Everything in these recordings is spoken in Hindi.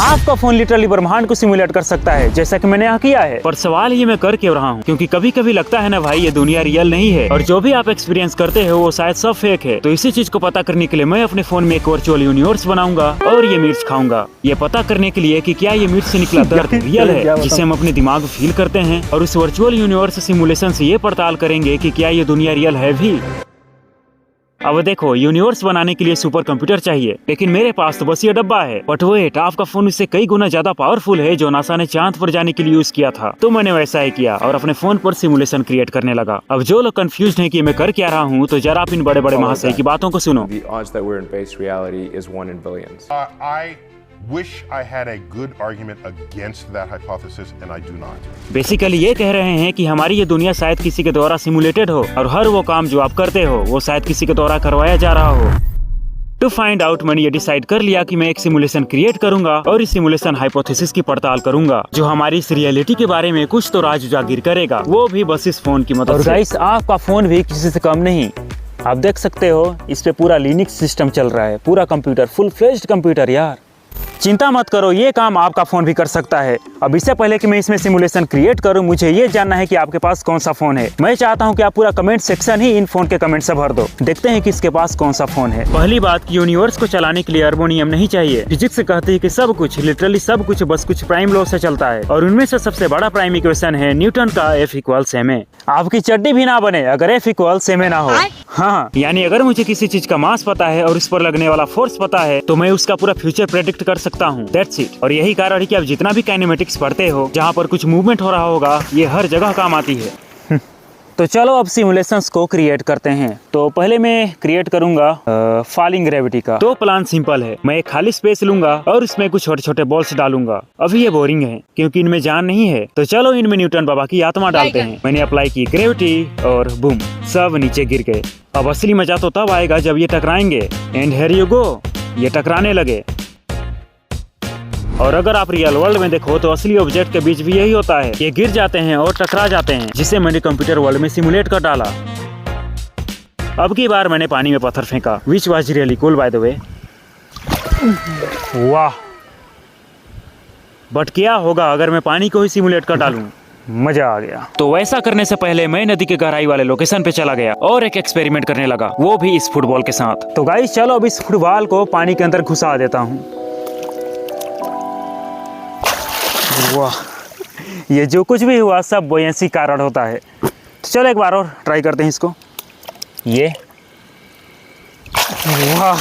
आपका फोन लिटरली ब्रह्मांड को सिमुलेट कर सकता है, जैसा कि मैंने यहाँ किया है। पर सवाल ये मैं कर क्यों रहा हूँ, क्योंकि कभी कभी लगता है ना भाई, ये दुनिया रियल नहीं है और जो भी आप एक्सपीरियंस करते हो वो शायद सब फेक है। तो इसी चीज को पता करने के लिए मैं अपने फोन में एक वर्चुअल यूनिवर्स बनाऊंगा और ये मिर्च खाऊंगा, ये पता करने के लिए कि क्या ये मिर्च से निकला दर्द रियल है जिसे हम अपने दिमाग में फील करते हैं, और उस वर्चुअल यूनिवर्स सिमुलेशन से ये पड़ताल करेंगे कि क्या ये दुनिया रियल है भी। अब देखो, यूनिवर्स बनाने के लिए सुपर कंप्यूटर चाहिए, लेकिन मेरे पास तो बस ये डब्बा है। बट वेट, आपका फोन इससे कई गुना ज्यादा पावरफुल है, जो नासा ने चांद पर जाने के लिए यूज किया था। तो मैंने वैसा ही किया और अपने फोन पर सिमुलेशन क्रिएट करने लगा। अब जो लोग कंफ्यूज हैं कि मैं कर क्या रहा हूँ, तो जरा आप इन बड़े बड़े महाशय की बातों को सुनो। Wish I had a good argument against that hypothesis, and I do not. Basically ये कह रहे हैं कि हमारी ये दुनिया शायद किसी के द्वारा सिमुलेटेड हो और हर वो काम जो आप करते हो वो शायद किसी के द्वारा करवाया जा रहा हो। टू फाइंड आउट, मैंने ये डिसाइड कर लिया कि मैं एक सिमुलेशन क्रिएट करूंगा और इस सिमुलेशन हाइपोथेसिस की पड़ताल करूंगा, जो हमारी इस रियलिटी के बारे में कुछ तो राज उजागिर करेगा, वो भी बस इस फोन की मदद से। और गाइस, आपका फोन भी किसी से कम नहीं। आप देख सकते हो, इस पे पूरा लिनक्स सिस्टम चल रहा है, पूरा कंप्यूटर, फुल फ्लेज्ड कंप्यूटर यार। चिंता मत करो, ये काम आपका फोन भी कर सकता है। अब इससे पहले कि मैं इसमें सिमुलेशन क्रिएट करूं, मुझे ये जानना है कि आपके पास कौन सा फोन है। मैं चाहता हूं कि आप पूरा कमेंट सेक्शन ही इन फोन के कमेंट से भर दो। देखते हैं कि इसके पास कौन सा फोन है। पहली बात कि यूनिवर्स को चलाने के लिए अर्बोनियम नहीं चाहिए। फिजिक्स कहती है कि सब कुछ, लिटरली सब कुछ बस कुछ प्राइम लॉ से चलता है, और उनमें से सबसे बड़ा प्राइम इक्वेशन है न्यूटन का F=ma। आपकी चड्डी भी ना बने अगर F=ma ना हो। हाँ, यानी अगर मुझे किसी चीज का मास पता है और उस पर लगने वाला फोर्स पता है, तो मैं उसका पूरा फ्यूचर प्रेडिक्ट कर सकता हूँ। That's it. और यही कारण है कि आप जितना भी काइनेमेटिक्स पढ़ते हो, जहाँ पर कुछ मूवमेंट हो रहा होगा, ये हर जगह काम आती है। तो चलो अब सिमुलेशंस को क्रिएट करते हैं। तो पहले मैं क्रिएट करूंगा फॉलिंग ग्रेविटी का। तो प्लान सिंपल है, मैं एक खाली स्पेस लूंगा और इसमें कुछ छोटे छोटे बॉल्स डालूंगा। अभी ये बोरिंग है क्योंकि इनमें जान नहीं है, तो चलो इनमें न्यूटन बाबा की आत्मा डालते हैं। मैंने अप्लाई की ग्रेविटी और बूम, सब नीचे गिर गए। अब असली मजा तो तब आएगा जब ये टकराएंगे। एंड हियर यू गो, ये टकराने लगे। और अगर आप रियल वर्ल्ड में देखो तो असली ऑब्जेक्ट के बीच भी यही होता है, ये गिर जाते हैं और टकरा जाते हैं, जिसे मैंने कंप्यूटर वर्ल्ड में सिमुलेट कर डाला। अब की बार मैंने पानी में पत्थर फेंका, which was really cool by the way. वाह, बट क्या होगा अगर मैं पानी को ही सिमुलेट कर डालूं? मजा आ गया। तो वैसा करने से पहले मैं नदी के गहराई वाले लोकेशन पे चला गया और एक एक्सपेरिमेंट करने लगा, वो भी इस फुटबॉल के साथ। तो गाइस चलो अब इस फुटबॉल को पानी के अंदर घुसा देता हूँ। वाह, ये जो कुछ भी हुआ सब बोयेंसी कारण होता है। तो चलो एक बार और ट्राई करते हैं इसको। ये वाह,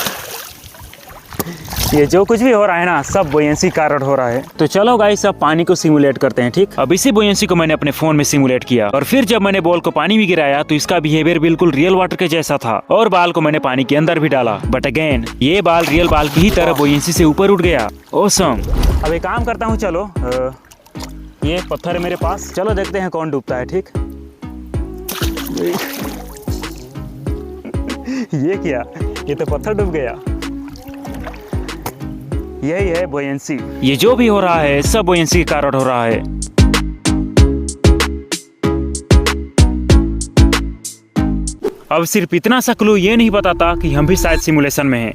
ये जो कुछ भी हो रहा है ना, सब बोयेंसी कारण हो रहा है। तो चलो गाइस अब पानी को सिमुलेट करते हैं, ठीक। अब इसी बोयेंसी को मैंने अपने फोन में सिमुलेट किया और फिर जब मैंने बॉल को पानी में गिराया तो इसका बिहेवियर बिल्कुल रियल वाटर के जैसा था, और बाल को मैंने पानी के अंदर भी डाला। बट अगेन ये बाल रियल बाल की ही तरह बोयेंसी से ऊपर उठ गया। ऑसम। अब एक काम करता हूँ, चलो ये पत्थर है मेरे पास, चलो देखते हैं कौन डूबता है, ठीक। ये क्या, ये तो पत्थर डूब गया। यही है बोयेंसी। ये जो भी हो रहा है सब बोयेंसी के कारण हो रहा है। अब सिर्फ इतना सा क्लू ये नहीं बताता कि हम भी शायद सिमुलेशन में हैं,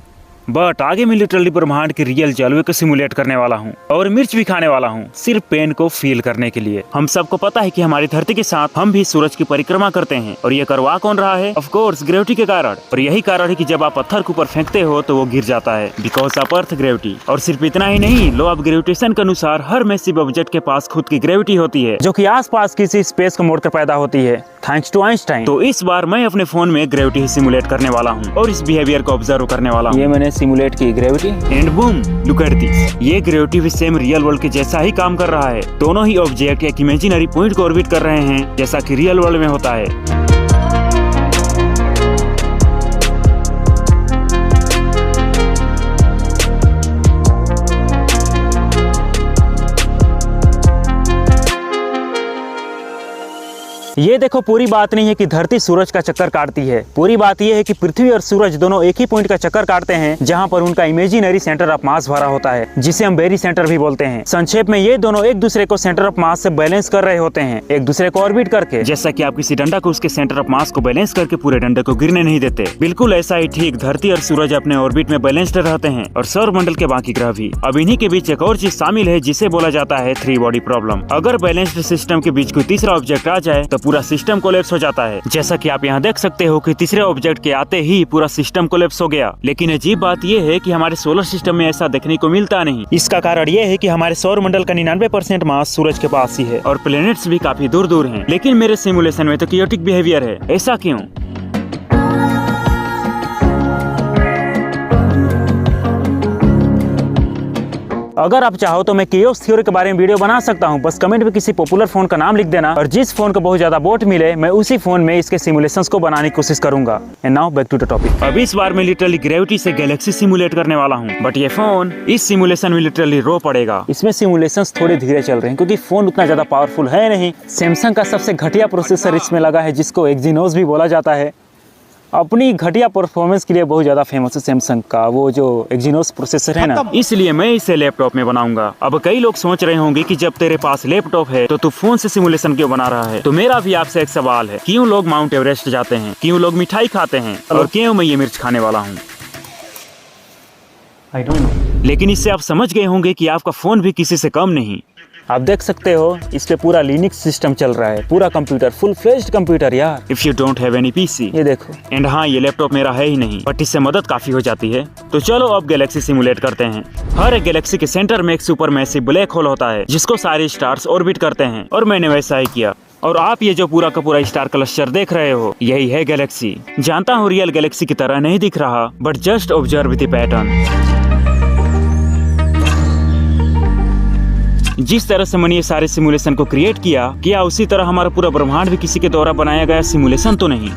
बट आगे मैं लिटरली ब्रह्मांड के रियल जलवे को सिमुलेट करने वाला हूँ और मिर्च भी खाने वाला हूँ, सिर्फ पेन को फील करने के लिए। हम सबको पता है कि हमारी धरती के साथ हम भी सूरज की परिक्रमा करते हैं, और ये करवा कौन रहा है? ऑफ कोर्स ग्रेविटी के कारण। और यही कारण है कि जब आप पत्थर के ऊपर फेंकते हो तो वो गिर जाता है, बिकॉज ऑफ अर्थ ग्रेविटी। और सिर्फ इतना ही नहीं, लॉ ऑफ ग्रेविटेशन के अनुसार हर मैसिव ऑब्जेक्ट के पास खुद की ग्रेविटी होती है, जो कि आसपास किसी स्पेस को मोड़कर पैदा होती है, थैंक्स टू आइंस्टाइन। तो इस बार मैं अपने फोन में ग्रेविटी सिमुलेट करने वाला हूँ और इस बिहेवियर को ऑब्जर्व करने वाला हूँ। ये मैंने सिमुलेट की gravity, and boom, look at this. ये ग्रेविटी भी सेम रियल वर्ल्ड के जैसा ही काम कर रहा है। दोनों ही ऑब्जेक्ट एक इमेजिनरी पॉइंट को ऑर्बिट कर रहे हैं, जैसा कि रियल वर्ल्ड में होता है। ये देखो, पूरी बात नहीं है कि धरती सूरज का चक्कर काटती है। पूरी बात ये है कि पृथ्वी और सूरज दोनों एक ही पॉइंट का चक्कर काटते हैं, जहाँ पर उनका इमेजिनरी सेंटर ऑफ मास भरा होता है, जिसे हम बेरी सेंटर भी बोलते हैं। संक्षेप में ये दोनों एक दूसरे को सेंटर ऑफ मास से बैलेंस कर रहे होते हैं, एक दूसरे को ऑर्बिट करके। जैसा कि आप किसी डंडा को उसके सेंटर ऑफ मास को बैलेंस करके पूरे डंडे को गिरने नहीं देते, बिल्कुल ऐसा ही ठीक धरती और सूरज अपने ऑर्बिट में बैलेंस्ड रहते हैं, और सौर मंडल के बाकी ग्रह भी। अब इन्हीं के बीच एक और चीज शामिल है, जिसे बोला जाता है 3 बॉडी प्रॉब्लम। अगर बैलेंस्ड सिस्टम के बीच कोई तीसरा ऑब्जेक्ट आ जाए तो पूरा सिस्टम कोलैप्स हो जाता है। जैसा कि आप यहाँ देख सकते हो कि तीसरे ऑब्जेक्ट के आते ही पूरा सिस्टम कोलैप्स हो गया। लेकिन अजीब बात यह है कि हमारे सोलर सिस्टम में ऐसा देखने को मिलता नहीं। इसका कारण यह है कि हमारे सौर मंडल का 99% मास सूरज के पास ही है और प्लैनेट्स भी काफी दूर दूर हैं। लेकिन मेरे सिमुलेशन में तो कियोटिक बिहेवियर है। ऐसा क्यों? अगर आप चाहो तो मैं केओस थ्योरी के बारे में वीडियो बना सकता हूं। बस कमेंट में किसी पॉपुलर फोन का नाम लिख देना, और जिस फोन को बहुत ज्यादा वोट मिले मैं उसी फोन में इसके सिमुलेशंस को बनाने की कोशिश करूंगा। And now back to the topic. अब इस बार मैं लिटरली ग्रेविटी से गैलेक्सी सिमुलेट करने वाला हूं, बट ये फोन इस सिमुलेशन में लिटरली रो पड़ेगा। इसमें सिमुलेशंस थोड़े धीरे चल रहे हैं क्योंकि फोन उतना ज्यादा पावरफुल है नहीं। सैमसंग का सबसे घटिया प्रोसेसर इसमें लगा है, जिसको एक्जीनोस भी बोला जाता है। अपनी घटिया परफॉर्मेंस के लिए बहुत ज्यादा फेमस है सैमसंग का वो जो एक्जीनोस प्रोसेसर है ना, इसलिए मैं इसे लैपटॉप में बनाऊंगा। अब कई लोग सोच रहे होंगे कि जब तेरे पास लैपटॉप है तो तू फोन से सिमुलेशन क्यों बना रहा है। तो मेरा भी आपसे एक सवाल है, क्यों लोग माउंट एवरेस्ट जाते हैं, क्यों लोग मिठाई खाते हैं, और क्यों मैं ये मिर्च खाने वाला हूँ? I don't know। लेकिन इससे आप समझ गए होंगे कि आपका फोन भी किसी से कम नहीं। आप देख सकते हो इस पे पूरा लिनक्स सिस्टम चल रहा है, पूरा कंप्यूटर, फुल फ्लेज्ड कंप्यूटर यार। If you don't have any PC, ये देखो। एंड हाँ, ये लैपटॉप मेरा है ही नहीं, बट इससे मदद काफी हो जाती है। तो चलो अब गैलेक्सी सिमुलेट करते हैं। हर एक गैलेक्सी के सेंटर में एक सुपर मैसिव ब्लैक होल होता है, जिसको सारे स्टार्स ऑर्बिट करते हैं, और मैंने वैसा ही किया। और आप ये जो पूरा का पूरा स्टार क्लस्टर देख रहे हो, यही है गैलेक्सी। जानता हूँ रियल गैलेक्सी की तरह नहीं दिख रहा, but just observe the pattern. जिस तरह से मैंने ये सारे सिमुलेशन को क्रिएट किया, क्या उसी तरह हमारा पूरा ब्रह्मांड भी किसी के द्वारा बनाया गया सिमुलेशन तो नहीं?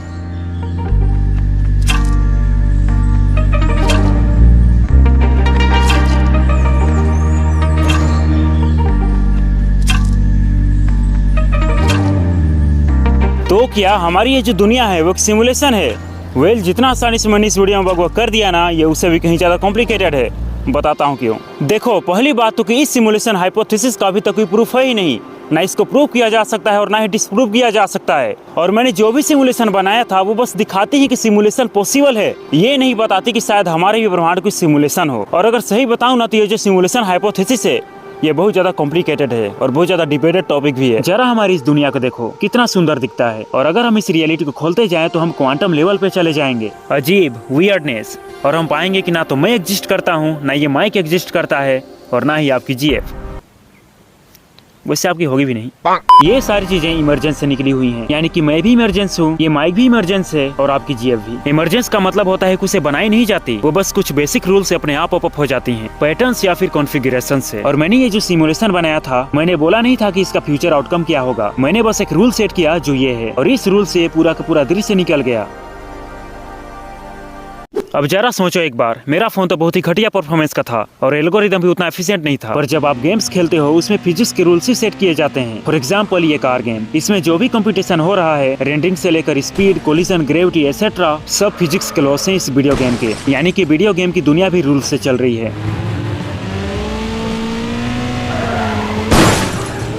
तो क्या हमारी ये जो दुनिया है वो एक सिमुलेशन है? वेल, जितना आसानी से मैंने इस वीडियो में बकवास कर दिया ना, ये उससे भी कहीं ज्यादा कॉम्प्लिकेटेड है। बताता हूँ क्यों। देखो, पहली बात तो कि इस सिमुलेशन हाइपोथेसिस का अभी तक कोई प्रूफ है ही नहीं। ना इसको प्रूव किया जा सकता है और ना ही डिस्प्रूव किया जा सकता है। और मैंने जो भी सिमुलेशन बनाया था वो बस दिखाती ही कि सिमुलेशन पॉसिबल है, ये नहीं बताती कि शायद हमारे भी ब्रह्मांड कोई सिमुलेशन हो। और अगर सही बताऊँ ना, तो ये जो सिमुलेशन हाइपोथेसिस है ये बहुत ज्यादा कॉम्प्लिकेटेड है और बहुत ज्यादा डिबेटेड टॉपिक भी है। जरा हमारी इस दुनिया को देखो, कितना सुंदर दिखता है। और अगर हम इस रियलिटी को खोलते जाएं तो हम क्वांटम लेवल पे चले जाएंगे। अजीब, वियर्डनेस। और हम पाएंगे कि ना तो मैं एग्जिस्ट करता हूँ, ना ये माइक एग्जिस्ट करता है, और ना ही आपकी जीएफ। वैसे आपकी होगी भी नहीं। ये सारी चीजें इमरजेंस से निकली हुई हैं, यानी कि मैं भी इमरजेंस हूँ, ये माइक भी इमरजेंस है, और आपकी जीएफ भी। इमरजेंस का मतलब होता है कि उसे बनाई नहीं जाती, वो बस कुछ बेसिक रूल से अपने आप पॉपअप हो जाती हैं, पैटर्न्स या फिर कॉन्फ़िगरेशन से। और मैंने ये जो सिमुलेशन बनाया था, मैंने बोला नहीं था कि इसका फ्यूचर आउटकम क्या होगा। मैंने बस एक रूल सेट किया जो ये है, और इस रूल से पूरा का पूरा दृश्य निकल गया। अब जरा सोचो एक बार, मेरा फोन तो बहुत ही घटिया परफॉर्मेंस का था और एल्गोरिदम भी उतना एफिशिएंट नहीं था। पर जब आप गेम्स खेलते हो उसमें फिजिक्स के रूल्स ही सेट किए जाते हैं। फॉर एग्जांपल ये कार गेम, इसमें जो भी कंपटीशन हो रहा है, रेंडिंग से लेकर स्पीड, कोलिजन, ग्रेविटी एक्सेट्रा, सब फिजिक्स के लॉस हैं इस वीडियो गेम के। यानी कि वीडियो गेम की दुनिया भी रूल्स से चल रही है।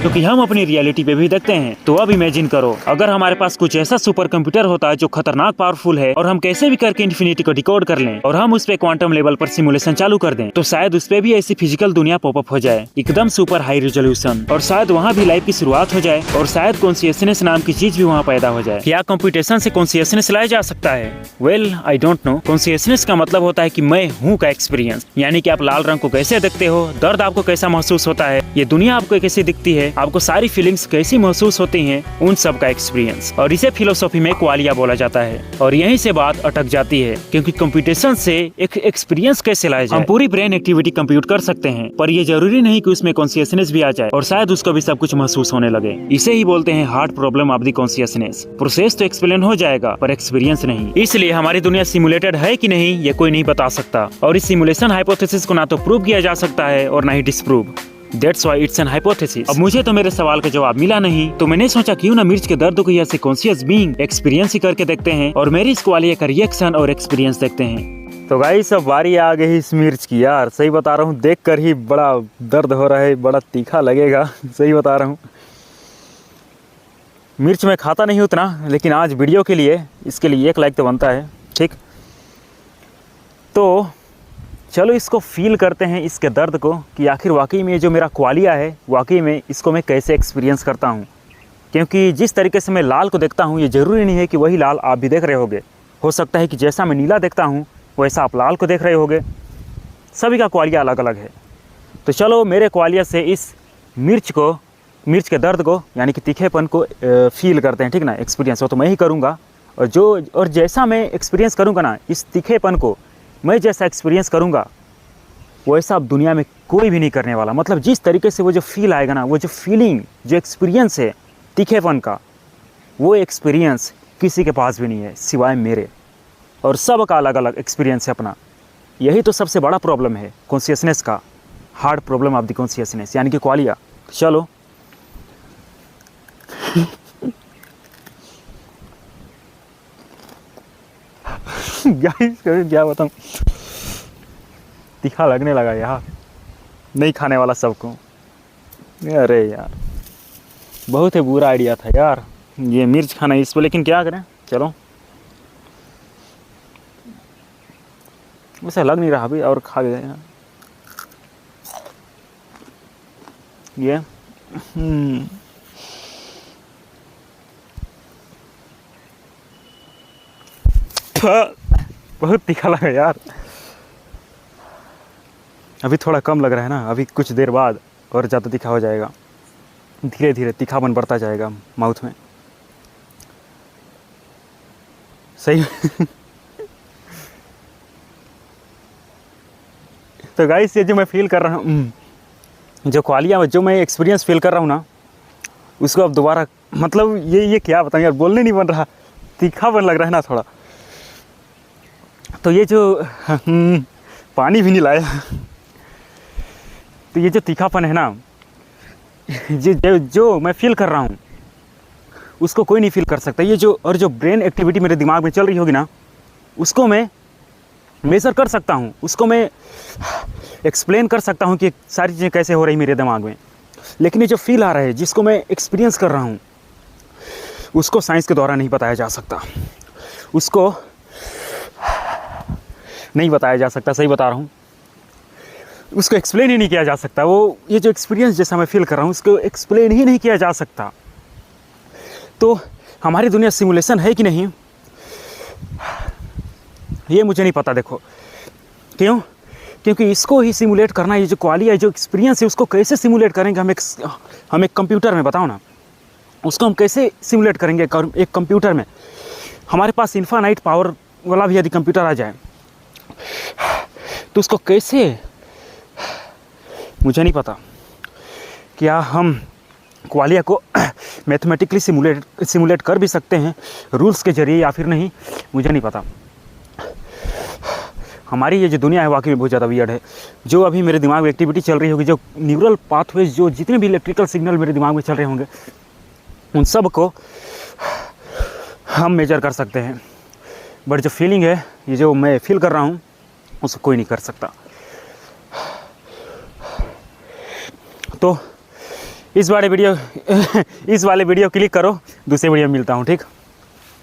क्योंकि हम अपनी रियलिटी पे भी देखते हैं। तो अब इमेजिन करो, अगर हमारे पास कुछ ऐसा सुपर कंप्यूटर होता है जो खतरनाक पावरफुल है, और हम कैसे भी करके इन्फिनिटी को डिकोड कर लें, और हम उस पे क्वांटम लेवल पर सिमुलेशन चालू कर दें, तो शायद उस पे भी ऐसी फिजिकल दुनिया पॉपअप हो जाए, एकदम सुपर हाई रिजोल्यूशन। और शायद वहाँ भी लाइफ की शुरुआत हो जाए, और शायद कॉन्शियसनेस नाम की चीज भी वहाँ पैदा हो जाए। क्या कंप्यूटेशन से कॉन्शियसनेस लाया जा सकता है? Well, I don't know. Consciousness का मतलब होता है कि मैं हूँ का एक्सपीरियंस, यानी कि आप लाल रंग को कैसे देखते हो, दर्द आपको कैसा महसूस होता है, ये दुनिया आपको कैसी दिखती है, आपको सारी फीलिंग्स कैसी महसूस होती हैं, उन सब का एक्सपीरियंस। और इसे फिलोसॉफी में क्वालिया बोला जाता है। और यहीं से बात अटक जाती है, क्योंकि कंप्यूटेशन से एक एक्सपीरियंस कैसे लाया जाए। हम पूरी ब्रेन एक्टिविटी कंप्यूट कर सकते हैं, पर ये जरूरी नहीं कि उसमें कॉन्शियसनेस भी आ जाए, और शायद उसको भी सब कुछ महसूस होने लगे। इसे ही बोलते हैं hard problem of the consciousness. Process तो एक्सप्लेन हो जाएगा, पर एक्सपीरियंस नहीं। इसलिए हमारी दुनिया सिमुलेटेड है कि नहीं, ये कोई नहीं बता सकता। और इस सिमुलेशन हाइपोथेसिस को ना तो प्रूव किया जा सकता है और ना ही disprove. That's why it's an hypothesis. अब मुझे तो मेरे सवाल का जवाब मिला नहीं, तो मैंने सोचा क्यों ना मिर्च के दर्द को ऐसे कॉन्शियस बीइंग एक्सपीरियंस ही करके देखते हैं और मेरी इस क्वालिया का रिएक्शन और एक्सपीरियंस देखते हैं। तो गाइस अब बारी आ गई इस मिर्च की। यार सही बता रहा हूँ, देख कर ही बड़ा दर्द हो रहा है, बड़ा तीखा लगेगा, सही बता रहा हूँ। मिर्च मैं खाता नहीं उतना, लेकिन आज वीडियो के लिए इसके लिए 1 लाइक तो बनता है, ठीक। तो चलो इसको फील करते हैं, इसके दर्द को, कि आखिर वाकई में जो मेरा क्वालिया है वाकई में इसको मैं कैसे एक्सपीरियंस करता हूँ। क्योंकि जिस तरीके से मैं लाल को देखता हूँ ये ज़रूरी नहीं है कि वही लाल आप भी देख रहे होगे। हो सकता है कि जैसा मैं नीला देखता हूँ वैसा आप लाल को देख रहे होगे। सभी का क्वालिया अलग अलग है। तो चलो मेरे क्वालिया से इस मिर्च के दर्द को यानी कि तीखेपन को फील करते हैं, ठीक ना। एक्सपीरियंस हो तो मैं ही करूँगा, और जैसा मैं एक्सपीरियंस करूँगा ना, इस तीखेपन को मैं जैसा एक्सपीरियंस करूँगा वैसा अब दुनिया में कोई भी नहीं करने वाला। मतलब जिस तरीके से वो जो फील आएगा ना, वो जो फीलिंग, जो एक्सपीरियंस है तीखेपन का, वो एक्सपीरियंस किसी के पास भी नहीं है सिवाय मेरे। और सब का अलग अलग एक्सपीरियंस है अपना। यही तो सबसे बड़ा प्रॉब्लम है कॉन्शियसनेस का, hard problem of the consciousness यानी कि क्वालिया। चलो क्या बताऊँ, तीखा लगने लगा यार, नहीं खाने वाला सबको। अरे यार बहुत ही बुरा आइडिया था यार ये मिर्च खाना इस पर, लेकिन क्या करें, चलो वैसे लग नहीं रहा अभी, और खा गए ये। बहुत तीखा लगा यार। अभी थोड़ा कम लग रहा है ना, अभी कुछ देर बाद और ज़्यादा तीखा हो जाएगा, धीरे धीरे तीखापन बढ़ता जाएगा माउथ में, सही। तो गाइस ये जो मैं फील कर रहा हूँ, जो क्वालिया जो मैं एक्सपीरियंस फील कर रहा हूँ ना, उसको अब दोबारा, मतलब ये क्या बताऊँ यार, बोलने नहीं बन रहा, तीखापन लग रहा है ना थोड़ा। तो ये जो पानी भी नहीं लाया, तो ये जो तीखापन है ना, जो मैं फील कर रहा हूँ उसको कोई नहीं फील कर सकता। ये जो ब्रेन एक्टिविटी मेरे दिमाग में चल रही होगी ना, उसको मैं मेज़र कर सकता हूँ, उसको मैं एक्सप्लेन कर सकता हूँ कि सारी चीज़ें कैसे हो रही मेरे दिमाग में। लेकिन ये जो फील आ रहा है, जिसको मैं एक्सपीरियंस कर रहा हूँ, उसको साइंस के द्वारा नहीं बताया जा सकता, उसको नहीं बताया जा सकता, सही बता रहा हूँ। उसको एक्सप्लेन ही नहीं किया जा सकता। वो ये जो एक्सपीरियंस जैसा मैं फील कर रहा हूँ, उसको एक्सप्लेन ही नहीं किया जा सकता। तो हमारी दुनिया सिमुलेशन है कि नहीं, ये मुझे नहीं पता। देखो क्यों, क्योंकि इसको ही सिमुलेट करना, ये जो क्वालिया, जो एक्सपीरियंस है, उसको कैसे सिमुलेट करेंगे हम एक कंप्यूटर में, बताओ ना, उसको हम कैसे सिमुलेट करेंगे एक कंप्यूटर में। हमारे पास इन्फानाइट पावर वाला भी यदि कंप्यूटर आ जाए तो उसको कैसे, मुझे नहीं पता। क्या हम क्वालिया को मैथमेटिकली सिमुलेट कर भी सकते हैं रूल्स के जरिए या फिर नहीं, मुझे नहीं पता। हमारी ये जो दुनिया है वाकई में बहुत ज़्यादा वियर्ड है। जो अभी मेरे दिमाग में एक्टिविटी चल रही होगी, जो न्यूरल पाथवेज, जो जितने भी इलेक्ट्रिकल सिग्नल मेरे दिमाग में चल रहे होंगे, उन सब को हम मेजर कर सकते हैं। बट जो फीलिंग है, ये जो मैं फील कर रहा हूँ, उसको कोई नहीं कर सकता। तो इस वाले वीडियो क्लिक करो, दूसरे वीडियो में मिलता हूँ, ठीक।